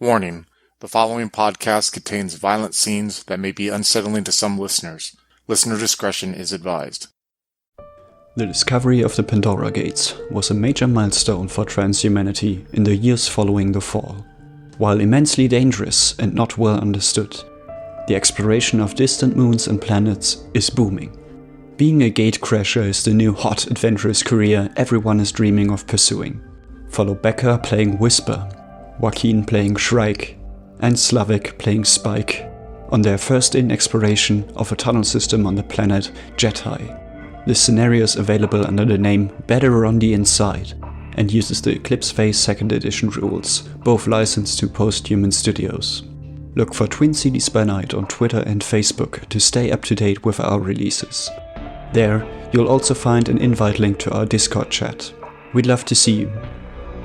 Warning: the following podcast contains violent scenes that may be unsettling to some listeners. Listener discretion is advised. The discovery of the Pandora Gate was a major milestone for transhumanity in the years following the fall. While immensely dangerous and not well understood, the exploration of distant moons and planets is booming. Being a gatecrasher is the new hot adventurous career everyone is dreaming of pursuing. Follow Becca playing Whisper, Joaquin playing Shrike, and Slavik playing Spike on their first-in exploration of a tunnel system on the planet Jedi. This scenario is available under the name Better on the Inside and uses the Eclipse Phase Second Edition rules, both licensed to Posthuman Studios. Look for Twin Cities by Night on Twitter and Facebook to stay up to date with our releases. There, you'll also find an invite link to our Discord chat. We'd love to see you.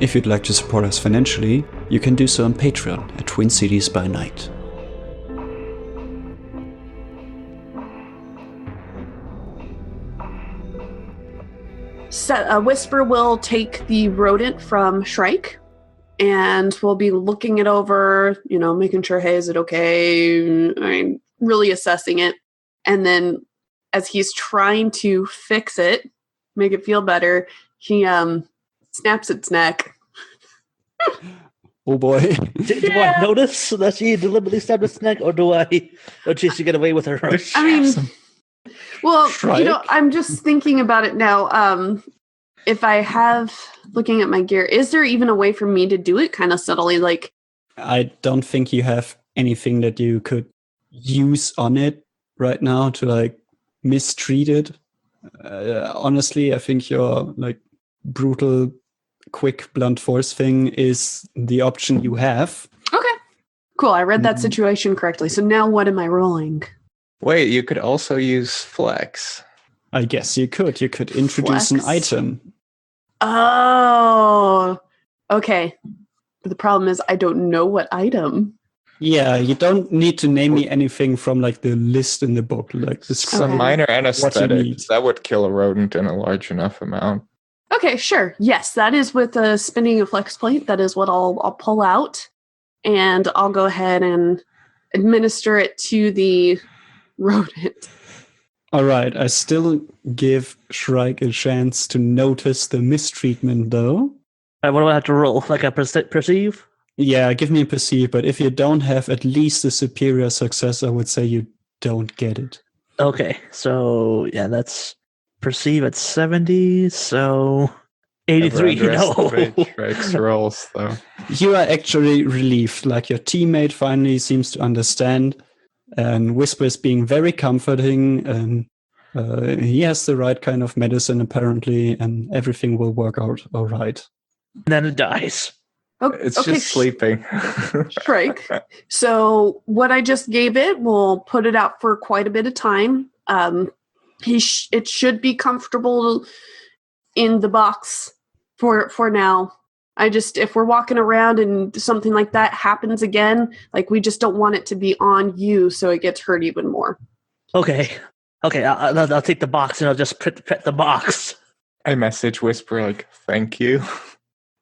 If you'd like to support us financially, you can do so on Patreon at Twin Cities by Night. Whisper will take the rodent from Shrike, and we'll be looking it over, making sure, hey, is it okay? Really assessing it. And then as he's trying to fix it, make it feel better, he snaps its neck. Oh boy. Do I notice that she deliberately stabbed its neck, or do she get away with her? Well, Shrike? I'm just thinking about it now. If I have, looking at my gear, is there even a way for me to do it kind of subtly? I don't think you have anything that you could use on it right now to mistreat it. Honestly, I think your brutal, quick, blunt force thing is the option you have. Okay, cool. I read that situation correctly. So now what am I rolling? Wait, you could also use flex. I guess you could. You could introduce an item. Oh, okay. But the problem is I don't know what item. Yeah, you don't need to name me anything from the list in the book. Some minor anesthetic that would kill a rodent in a large enough amount. Okay, sure. Yes, that is with spinning a flex plate. That is what I'll pull out, and I'll go ahead and administer it to the rodent. All right, I still give Shrike a chance to notice the mistreatment, though. What do I have to roll? A perceive? Yeah, give me a perceive, but if you don't have at least a superior success, I would say you don't get it. Okay, so yeah, that's perceive at 70, so 83, Shrike's rolls, though. You are actually relieved, your teammate finally seems to understand, and Whisper is being very comforting, and he has the right kind of medicine apparently, and everything will work out all right. And then it dies. It's just sleeping. Shrike. So what I just gave it, we'll put it out for quite a bit of time. It should be comfortable in the box for now. If we're walking around and something like that happens again, we just don't want it to be on you so it gets hurt even more. Okay, I'll take the box and I'll just pet the box. I message Whisper thank you.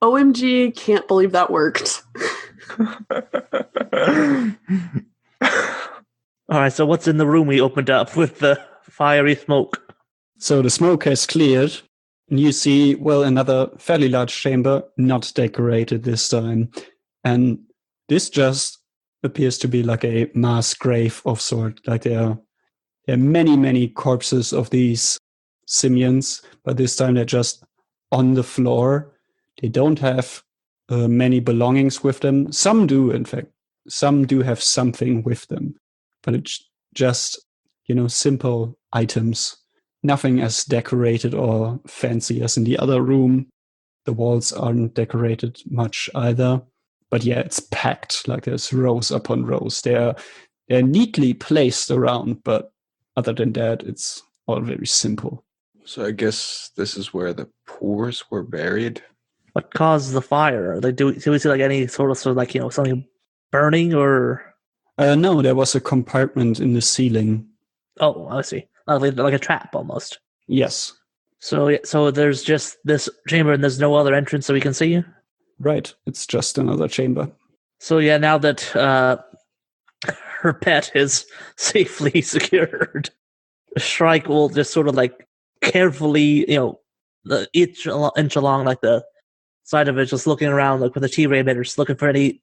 OMG, can't believe that worked. All right, so what's in the room we opened up with the fiery smoke? So the smoke has cleared, and you see, another fairly large chamber, not decorated this time. And this just appears to be a mass grave of sort. There are many, many corpses of these simians, but this time they're just on the floor. They don't have many belongings with them. Some do, in fact. Some do have something with them. But it's just, simple items. Nothing as decorated or fancy as in the other room. The walls aren't decorated much either. But yeah, it's packed. There's rows upon rows. They're neatly placed around, but other than that, it's all very simple. So I guess this is where the poors were buried. What caused the fire? Do we see any sort of something burning or? No, there was a compartment in the ceiling. Oh, I see. Like a trap almost. Yes. So there's just this chamber and there's no other entrance so we can see you? Right. It's just another chamber. So yeah, now that her pet is safely secured, Shrike will just sort of like carefully, inch along like the side of it, just looking around like with the T-ray emitters, looking for any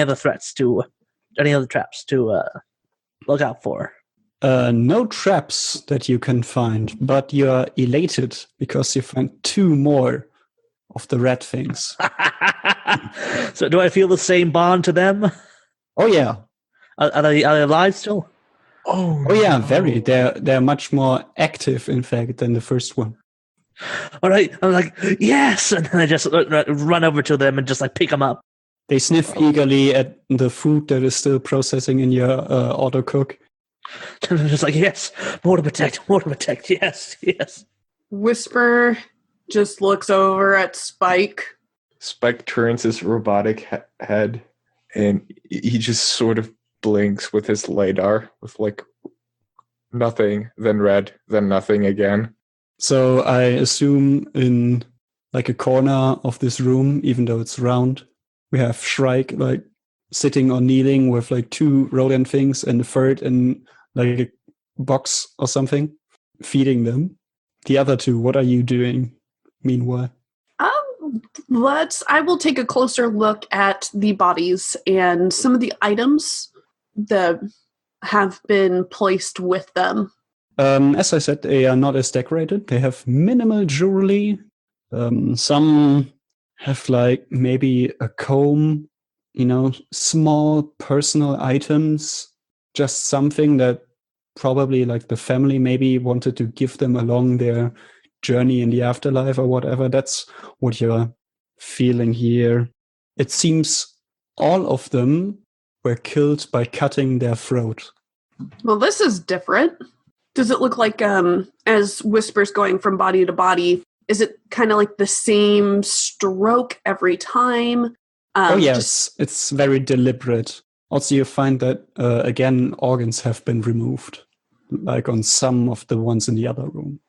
other traps to look out for. No traps that you can find, but you're elated because you find 2 more of the red things. So do I feel the same bond to them? Oh yeah. Are they alive still? Oh yeah, very. They're much more active, in fact, than the first one. All right, I'm like, yes, and then I just run over to them and just like pick them up. They sniff eagerly at the food that is still processing in your auto cook. And I'm just like, yes, more to protect, yes. Whisper just looks over at Spike. Spike turns his robotic head, and he just sort of blinks with his LiDAR with like nothing, then red, then nothing again. So I assume in like a corner of this room, even though it's round, we have Shrike like sitting or kneeling with like 2 rodent things and a third in like a box or something, feeding them. The other 2, what are you doing meanwhile? I will take a closer look at the bodies and some of the items that have been placed with them. As I said, they are not as decorated. They have minimal jewelry. Some have like maybe a comb, small personal items, just something that probably like the family maybe wanted to give them along their journey in the afterlife or whatever. That's what you're feeling here. It seems all of them were killed by cutting their throat. Well, this is different. Does it look like, as Whisper's going from body to body, is it kind of like the same stroke every time? Yes, it's very deliberate. Also, you find that, again, organs have been removed, like on some of the ones in the other room.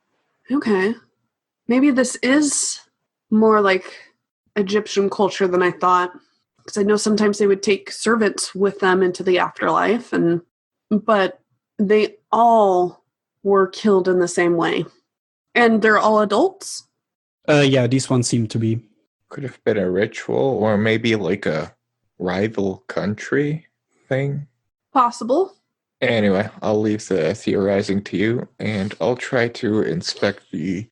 Okay. Maybe this is more like Egyptian culture than I thought. Because I know sometimes they would take servants with them into the afterlife, but they all were killed in the same way. And they're all adults? Yeah, these ones seem to be. Could have been a ritual, or maybe like a rival country thing. Possible. Anyway, I'll leave the theorizing to you, and I'll try to inspect the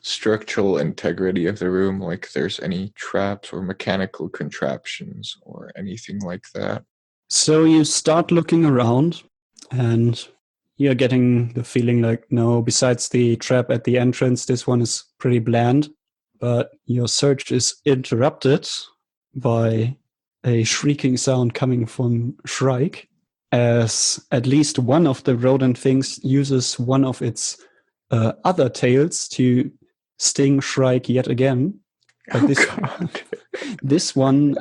structural integrity of the room, like if there's any traps or mechanical contraptions or anything like that. So you start looking around, and you're getting the feeling like, no, besides the trap at the entrance, this one is pretty bland. But your search is interrupted by a shrieking sound coming from Shrike, as at least one of the rodent things uses one of its other tails to sting Shrike yet again. But this one,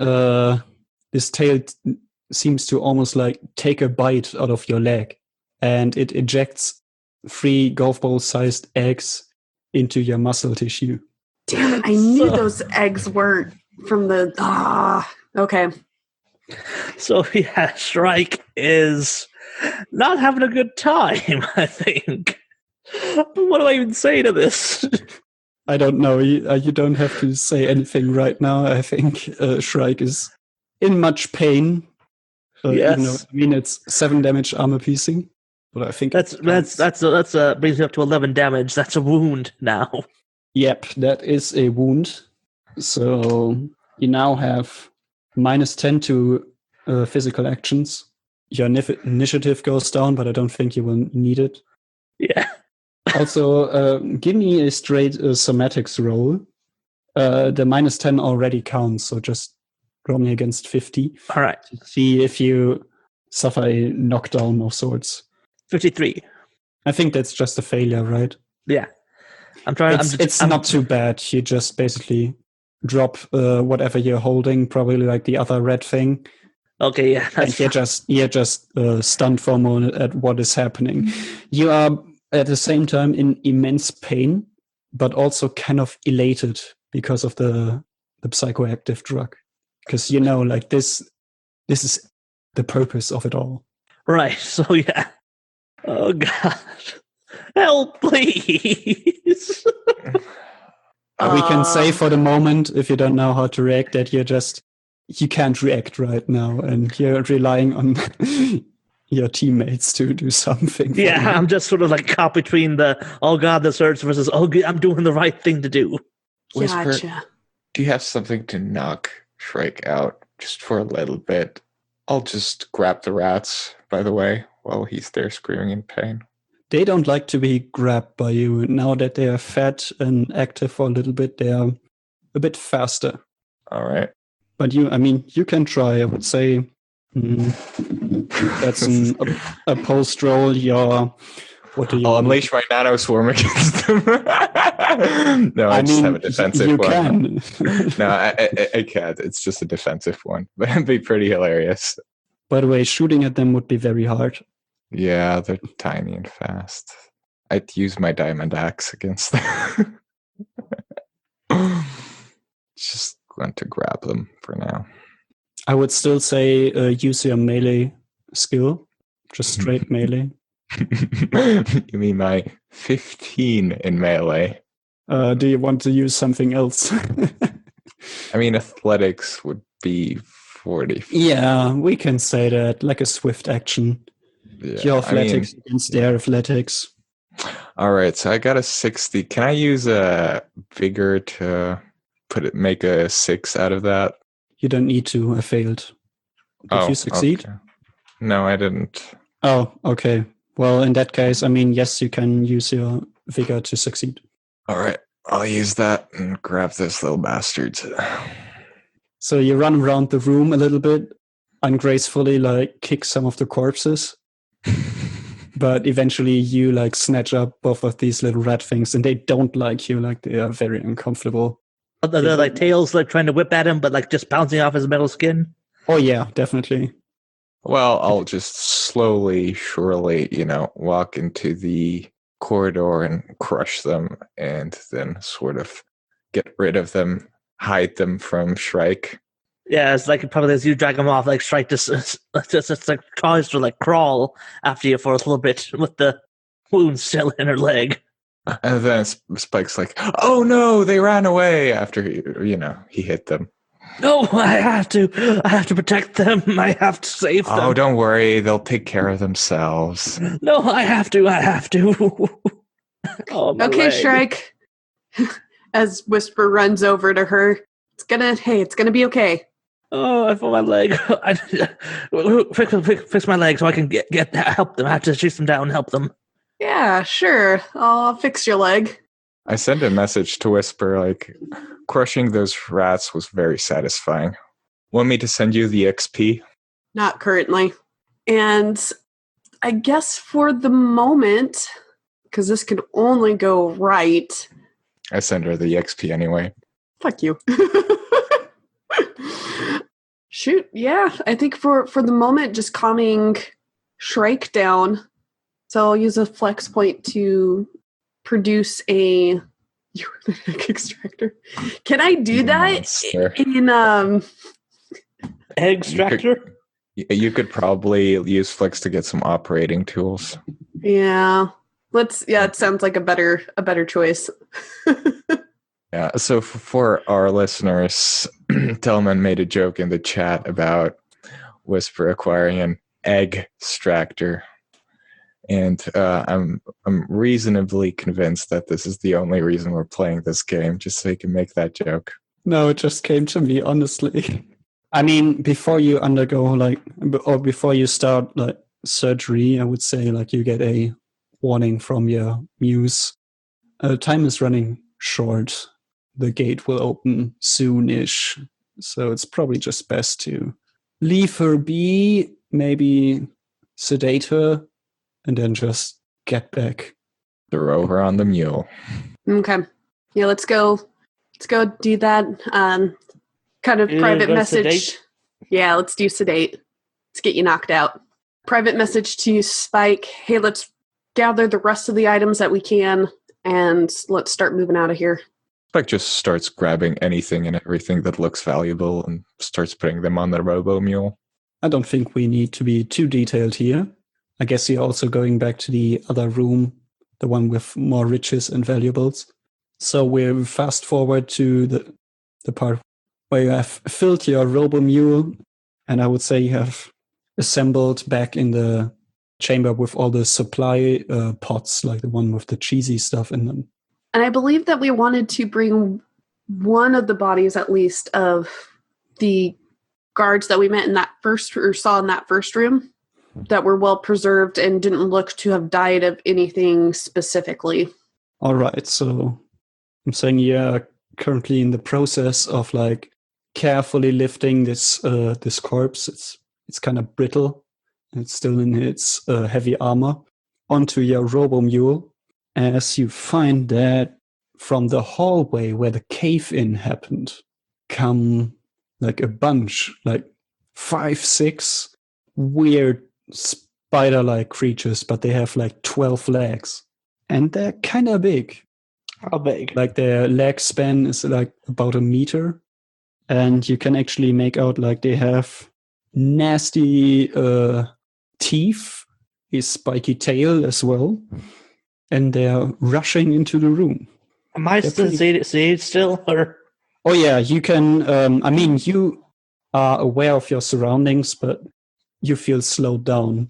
this tail seems to almost like take a bite out of your leg, and it ejects 3 golf ball sized eggs into your muscle tissue. Damn it, I knew those eggs weren't from the... okay. So yeah, Shrike is not having a good time, I think. What do I even say to this? I don't know. You don't have to say anything right now. I think Shrike is in much pain. Yes. It's 7 damage armor piecing. But I think that's brings me up to 11 damage. That's a wound now. Yep, that is a wound. So you now have -10 to physical actions. Your initiative goes down, but I don't think you will need it. Yeah. Also, give me a straight somatics roll. The -10 already counts, so just roll me against 50. All right. To see if you suffer a knockdown of sorts. 53. I think that's just a failure, right? Yeah. I'm trying. It's not too bad. You just basically drop whatever you're holding, probably like the other red thing. Okay, yeah. And you're just stunned for a moment at what is happening. You are at the same time in immense pain, but also kind of elated because of the psychoactive drug. Because like this This is the purpose of it all. Right, so yeah. Oh god. Help, please. We can say for the moment, if you don't know how to react, that you can't react right now, and you're relying on your teammates to do something. Yeah, I'm just sort of like caught between the, oh god, this hurts versus, oh, I'm doing the right thing to do. Whisper, Gotcha. do you have something to knock Shrike out just for a little bit? I'll just grab the rats, by the way, while he's there screaming in pain. They don't like to be grabbed by you. Now that they are fed and active for a little bit, they are a bit faster. All right. But you can try. I would say that's a post roll. What do you? I'll unleash my nano swarm against them. No, I just have a defensive you one. Can. No, I can't. It's just a defensive one, but it'd be pretty hilarious. By the way, shooting at them would be very hard. Yeah, they're tiny and fast. I'd use my diamond axe against them. Just going to grab them for now. I would still say use your melee skill, just straight melee. You mean my 15 in melee? Do you want to use something else? I mean, athletics would be 40. Yeah, we can say that, like a swift action. Yeah, Your athletics against their athletics. All right, so I got a 60. Can I use a vigor to make a 6 out of that? You don't need to. I failed. Did you succeed? Okay. No, I didn't. Oh, okay. Well, in that case, yes, you can use your vigor to succeed. All right, I'll use that and grab this little bastard. So you run around the room a little bit, ungracefully, kick some of the corpses. But eventually you snatch up both of these little rat things, and they don't like you. They are very uncomfortable. They're tails trying to whip at him, but just bouncing off his metal skin. Oh yeah, definitely. Well, I'll just slowly, surely, walk into the corridor and crush them, and then sort of get rid of them, hide them from Shrike. Yeah, it's probably as you drag them off, Shrike just tries to crawl after you for a little bit with the wound still in her leg. And then Spike's like, "Oh no, they ran away!" After he hit them. No, I have to protect them. I have to save them. Oh, don't worry, they'll take care of themselves. No, I have to. Oh, my okay, leg. Shrike. As Whisper runs over to her, it's gonna be okay. Oh, I feel my leg. Fix my leg so I can get help them. I have to chase them down and help them. Yeah, sure. I'll fix your leg. I sent a message to Whisper, crushing those rats was very satisfying. Want me to send you the XP? Not currently. And I guess for the moment, because this can only go right. I send her the XP anyway. Fuck you. Shoot, yeah. I think for the moment, just calming Shrike down. So I'll use a flex point to produce a extractor. Can I do that in egg extractor? You could probably use flex to get some operating tools. Yeah. It sounds like a better choice. Yeah, so for our listeners, Tellman made a joke in the chat about Whisper acquiring an egg extractor. And I'm reasonably convinced that this is the only reason we're playing this game, just so you can make that joke. No, it just came to me, honestly. Before you undergo, or before you start, surgery, I would say, you get a warning from your muse. Time is running short. The gate will open soon-ish. So it's probably just best to leave her be, maybe sedate her, and then just get back. Throw her on the mule. Okay. Yeah, let's go do that. Kind of private message. Sedate? Yeah, let's do sedate. Let's get you knocked out. Private message to Spike. Hey, let's gather the rest of the items that we can, and let's start moving out of here. Spike just starts grabbing anything and everything that looks valuable and starts putting them on the robo mule. I don't think we need to be too detailed here. I guess you're also going back to the other room, the one with more riches and valuables. So we'll fast forward to the part where you have filled your robo-mule, and I would say you have assembled back in the chamber with all the supply pots, like the one with the cheesy stuff in them. And I believe that we wanted to bring one of the bodies, at least, of the guards that we met in that first, or saw in that first room, that were well preserved and didn't look to have died of anything specifically. All right, so I'm saying you're currently in the process of like carefully lifting this corpse. It's kind of brittle. It's still in its heavy armor onto your robo-mule, as you find that from the hallway where the cave-in happened come like a bunch, like 5, 6 weird spider-like creatures, but they have like 12 legs. And they're kind of big. How big? Like their leg span is like about 1 meter. And you can actually make out like they have nasty teeth, a spiky tail as well. And they're rushing into the room. Am I seated still? Or? Oh yeah, you can, you are aware of your surroundings, but you feel slowed down.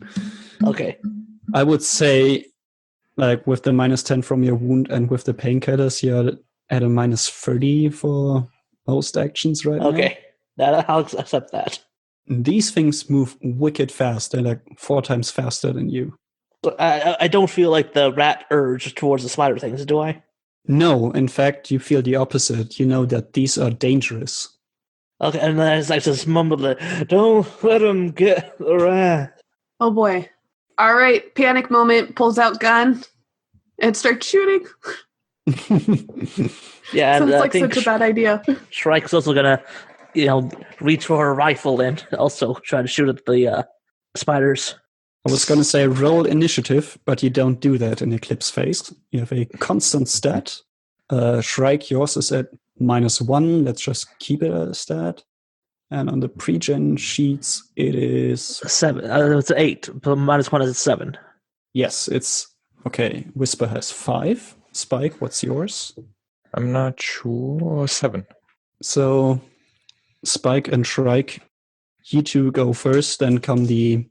Okay. I would say, like with the -10 from your wound and with the painkillers, you're at a -30 for most actions right now. Okay, I'll accept that. These things move wicked fast. They're like 4 times faster than you. But I don't feel like the rat urge towards the spider things, do I? No, in fact, you feel the opposite. You know that these are dangerous. Okay, and then I just mumbled it. Don't let him get the rat. Oh boy. All right, panic moment, pulls out gun and starts shooting. Yeah, Sounds and like such a bad idea. Shrike's also gonna, reach for her rifle and also try to shoot at the spiders. I was going to say roll initiative, but you don't do that in Eclipse Phase. You have a constant stat. Shrike, yours is at -1. Let's just keep it a stat. And on the pre-gen sheets, it is 7. It's 8, but -1 is 7. Yes, it's okay. Whisper has 5. Spike, what's yours? I'm not sure. 7. So, Spike and Shrike, you two go first, then come the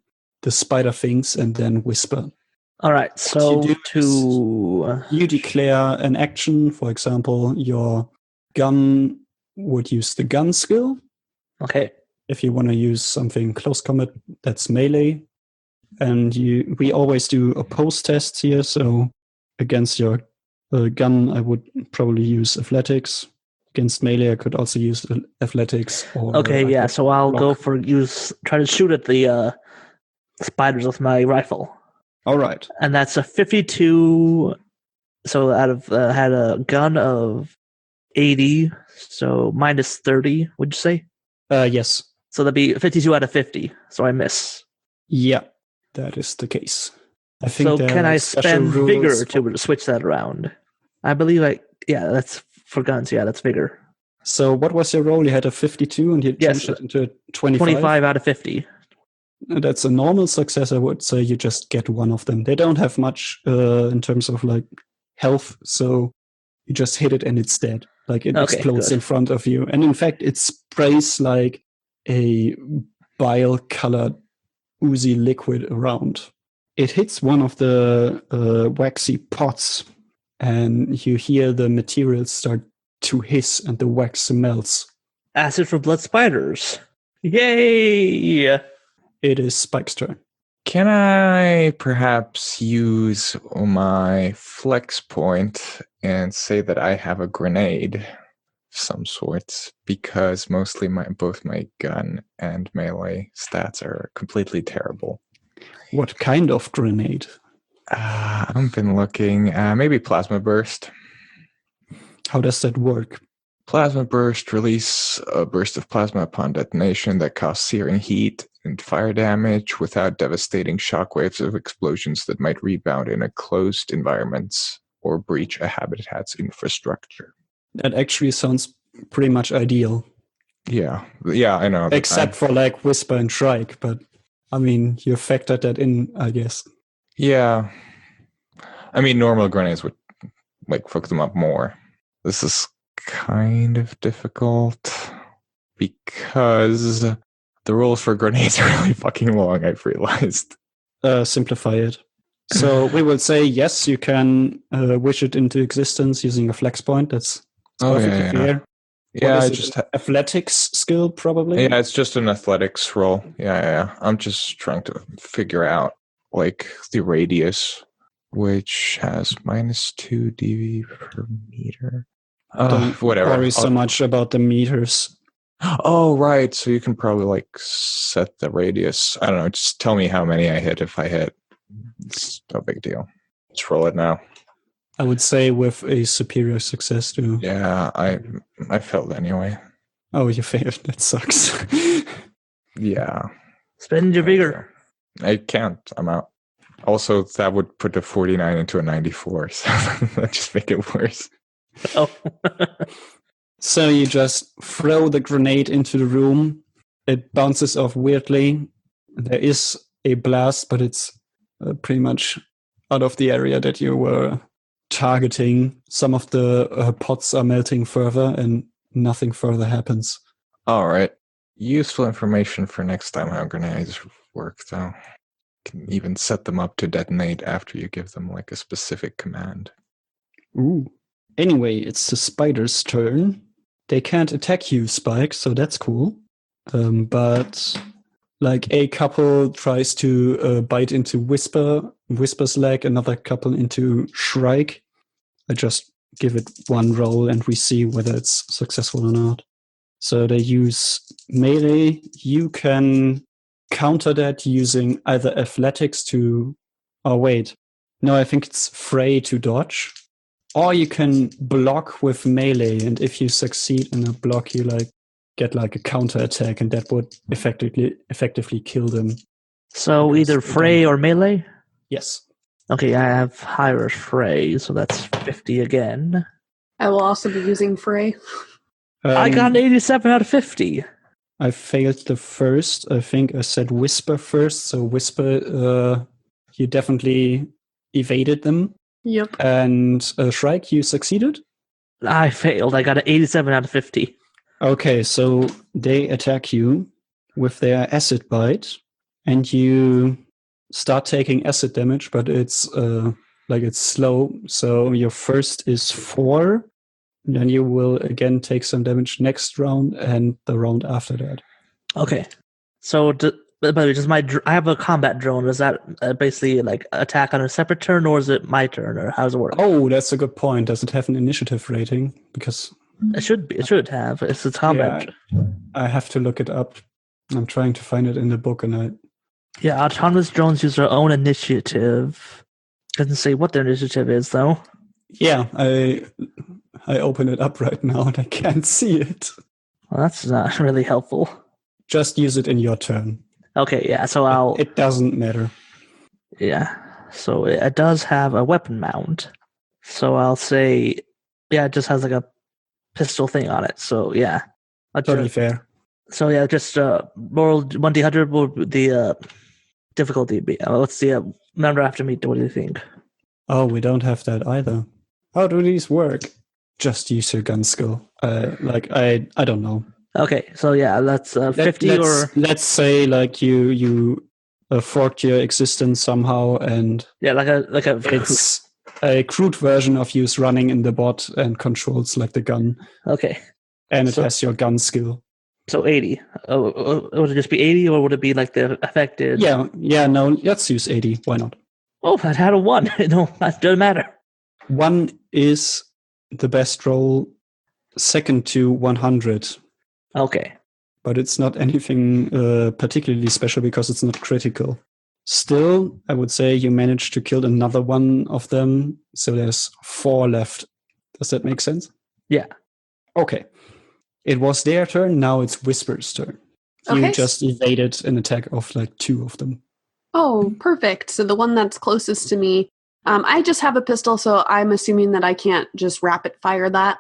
spider things, and then Whisper. All right, so you declare an action. For example, your gun would use the gun skill. Okay. If you want to use something close combat, that's melee. And we always do opposed tests here. So against your gun, I would probably use athletics. Against melee, I could also use athletics. Okay, yeah. So I'll go for try to shoot at the spiders with my rifle. All right. And that's a 52. So out of had a gun of 80, so -30. Would you say? Yes. So that'd be 52 out of 50. So I miss. Yeah, that is the case. I think. So can I spend vigor to switch that around? I believe that's for guns. Yeah, that's vigor. So what was your roll? You had a 52 and you changed it into a 25? 25 out of 50. That's a normal success. I would say you just get one of them. They don't have much in terms of like health, so you just hit it and it's dead. Like it explodes in front of you. And in fact, it sprays like a bile-colored oozy liquid around. It hits one of the waxy pots, and you hear the materials start to hiss and the wax melts. Acid for blood spiders. Yay! It is Spike's turn. Can I perhaps use my flex point and say that I have a grenade of some sort? Because mostly both my gun and melee stats are completely terrible. What kind of grenade? I've been looking. Maybe plasma burst. How does that work? Plasma burst release a burst of plasma upon detonation that causes searing heat and fire damage without devastating shockwaves of explosions that might rebound in a closed environments or breach a habitat's infrastructure. That actually sounds pretty much ideal. Yeah, I know. Except for like Whisper and Shrike, but I mean, you factored that in, I guess. Yeah. I mean, normal grenades would like fuck them up more. This is kind of difficult because the rules for grenades are really fucking long, I've realized. Simplify it. So we will say, yes, you can wish it into existence using a flex point. That's perfectly fair. Yeah, I just athletics skill, probably. Yeah, it's just an athletics roll. Yeah. I'm just trying to figure out like the radius, which has -2 dV per meter. Don't whatever. worry so much about the meters. Oh, right. So you can probably like set the radius. I don't know. Just tell me how many I hit if I hit. It's no big deal. Let's roll it now. I would say with a superior success too. Yeah, I failed anyway. Oh, you failed. That sucks. Yeah. Spend your vigor. I can't. I'm out. Also, that would put a 49 into a 94, so that just make it worse. Oh. So you just throw the grenade into the room. It bounces off weirdly. There is a blast, but it's pretty much out of the area that you were targeting. Some of the pots are melting further and nothing further happens. All right. Useful information for next time how grenades work, though. You can even set them up to detonate after you give them like a specific command. Ooh. Anyway, it's the spider's turn. They can't attack you, Spike, so that's cool. But like a couple tries to bite into Whisper's leg, another couple into Shrike. I just give it one roll and we see whether it's successful or not. So they use melee. You can counter that using either athletics to... Oh, wait. No, I think it's fray to dodge. Or you can block with melee, and if you succeed in a block, you like get like a counter attack, and that would effectively kill them. So either fray or melee? Yes. Okay, I have higher fray, so that's 50 again. I will also be using fray. I got an 87 out of 50. I failed the first. I think I said Whisper first, so Whisper, you definitely evaded them. Yep. And Shrike, you succeeded? I failed. I got an 87 out of 50. Okay, so they attack you with their acid bite, and you start taking acid damage, but it's it's slow. So your first is 4, and then you will again take some damage next round and the round after that. Okay. So but I have a combat drone. Does that basically like attack on a separate turn, or is it my turn, or how does it work? Oh, that's a good point. Does it have an initiative rating? Because it should be. It should have. It's a combat. Yeah, I have to look it up. I'm trying to find it in the book, and Yeah, autonomous drones use their own initiative. Doesn't say what their initiative is, though. Yeah, I open it up right now, and I can't see it. Well, that's not really helpful. Just use it in your turn. Okay, yeah, so It doesn't matter. Yeah, so it does have a weapon mount. So I'll say, yeah, it just has like a pistol thing on it. So yeah. Totally fair. So yeah, just roll 1d100 will the difficulty be. What's the number after me? What do you think? Oh, we don't have that either. How do these work? Just use your gun skill. I don't know. Okay, so yeah, that's 50 let's say like you forked your existence somehow, and yeah, like a it's a crude version of you running in the bot and controls like the gun. Okay, and it has your gun skill. So 80. Would it just be 80, or would it be like the affected? Yeah. No, let's use 80. Why not? Oh, I had a 1. No, that doesn't matter. 1 is the best roll. Second to 100. Okay. But it's not anything particularly special because it's not critical. Still, I would say you managed to kill another one of them, so there's 4 left. Does that make sense? Yeah. Okay. It was their turn, now it's Whisper's turn. Okay. You just evaded an attack of like 2 of them. Oh, perfect. So the one that's closest to me, I just have a pistol, so I'm assuming that I can't just rapid fire that.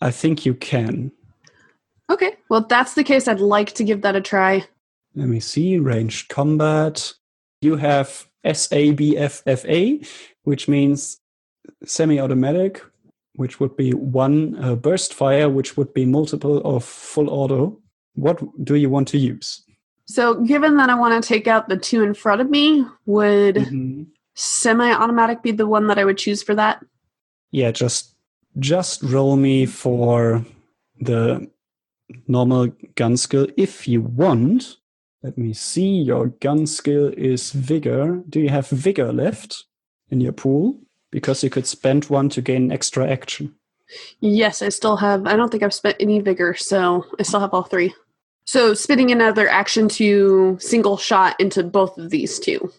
I think you can. Okay, well, if that's the case, I'd like to give that a try. Let me see. Ranged combat. You have SABFFA, which means semi-automatic, which would be one burst fire, which would be multiple of full auto. What do you want to use? So given that I want to take out the two in front of me, would semi-automatic be the one that I would choose for that? Yeah, just roll me for the normal gun skill if you want. Let me see. Your gun skill is vigor. Do you have vigor left in your pool? Because you could spend one to gain extra action. Yes, I still have. I don't think I've spent any vigor, so I still have all three. So spending another action to single shot into both of these two.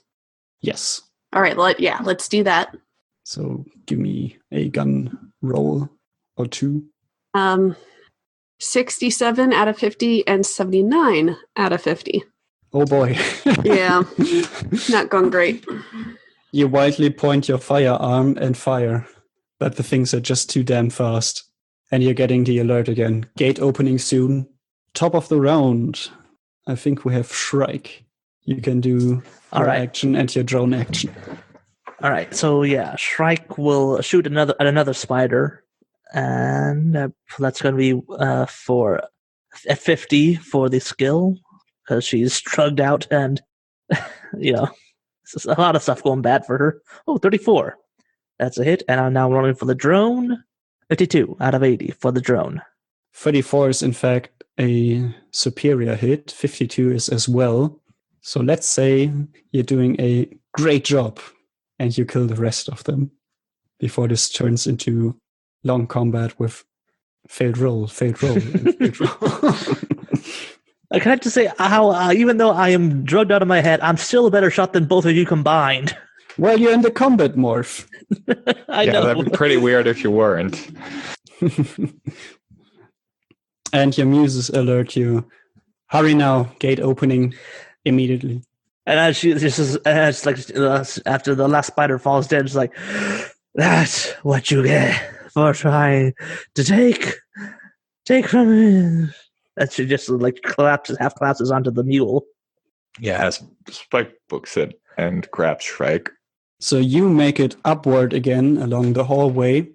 Yes. All right, let's do that. So give me a gun roll or two. 67 out of 50 and 79 out of 50. Oh boy. Yeah, not going great. You wildly point your firearm and fire, but the things are just too damn fast. And you're getting the alert again. Gate opening soon. Top of the round. I think we have Shrike. You can do your action and your drone action. All right, so yeah, Shrike will shoot another spider, and that's going to be for at 50 for the skill, because she's drugged out and, it's a lot of stuff going bad for her. Oh, 34. That's a hit, and I'm now rolling for the drone. 52 out of 80 for the drone. 34 is in fact a superior hit. 52 is as well. So let's say you're doing a great job and you kill the rest of them before this turns into long combat with failed roll, and failed roll. Can I just say how, even though I am drugged out of my head, I'm still a better shot than both of you combined. Well, you're in the combat morph. I know. That'd be pretty weird if you weren't. And your muses alert you. Hurry now, gate opening immediately. And as after the last spider falls dead, it's like, that's what you get for trying to take from me. And she just half collapses onto the mule. Yeah, Spike books it and grabs Shrike. So you make it upward again along the hallway.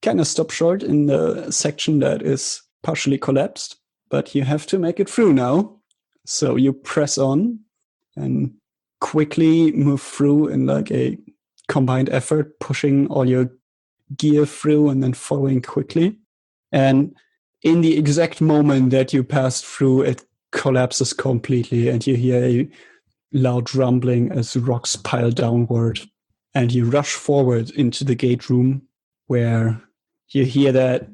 Kind of stop short in the section that is partially collapsed, but you have to make it through now. So you press on and quickly move through in like a combined effort, pushing all your gear through and then following quickly. And in the exact moment that you pass through, it collapses completely and you hear a loud rumbling as rocks pile downward. And you rush forward into the gate room where you hear that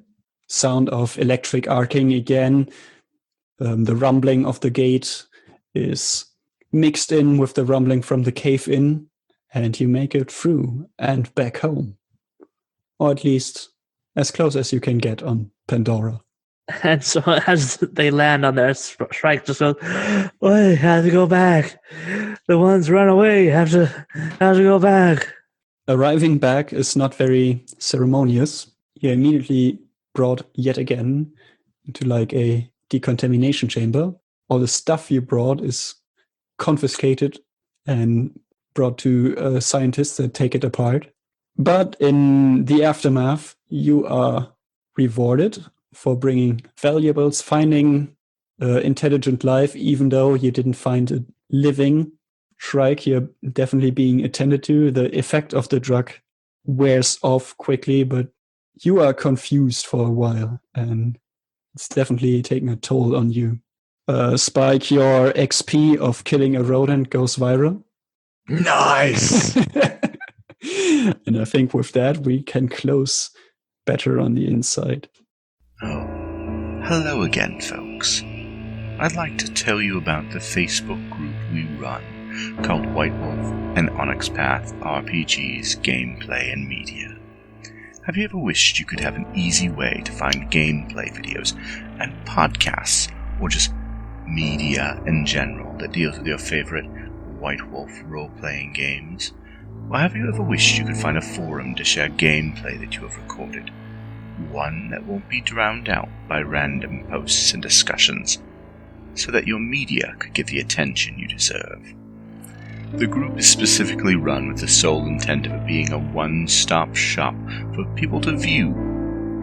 sound of electric arcing again. The rumbling of the gate is mixed in with the rumbling from the cave-in, and you make it through and back home. Or at least as close as you can get on Pandora. And so as they land on there, Shrike just goes, "Wait, have to go back. The ones run away. Have to go back." Arriving back is not very ceremonious. You're immediately brought yet again into like a decontamination chamber. All the stuff you brought is confiscated and brought to scientists that take it apart. But in the aftermath, you are rewarded for bringing valuables, finding intelligent life, even though you didn't find it living. Shrike, you're definitely being attended to. The effect of the drug wears off quickly, but you are confused for a while, and it's definitely taking a toll on you. Spike, your XP of killing a rodent goes viral. Nice! And I think with that, we can close better on the inside. Oh, hello again, folks. I'd like to tell you about the Facebook group we run called White Wolf and Onyx Path RPGs, Gameplay and Media. Have you ever wished you could have an easy way to find gameplay videos and podcasts, or just media in general that deals with your favorite White Wolf role-playing games? Or have you ever wished you could find a forum to share gameplay that you have recorded? one that won't be drowned out by random posts and discussions, so that your media could get the attention you deserve. The group is specifically run with the sole intent of it being a one-stop shop for people to view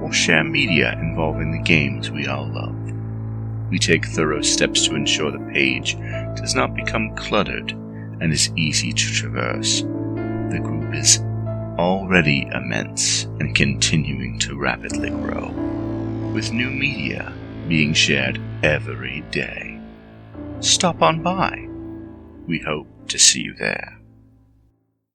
or share media involving the games we all love. We take thorough steps to ensure the page does not become cluttered and is easy to traverse. The group is already immense and continuing to rapidly grow, with new media being shared every day. Stop on by. We hope to see you there.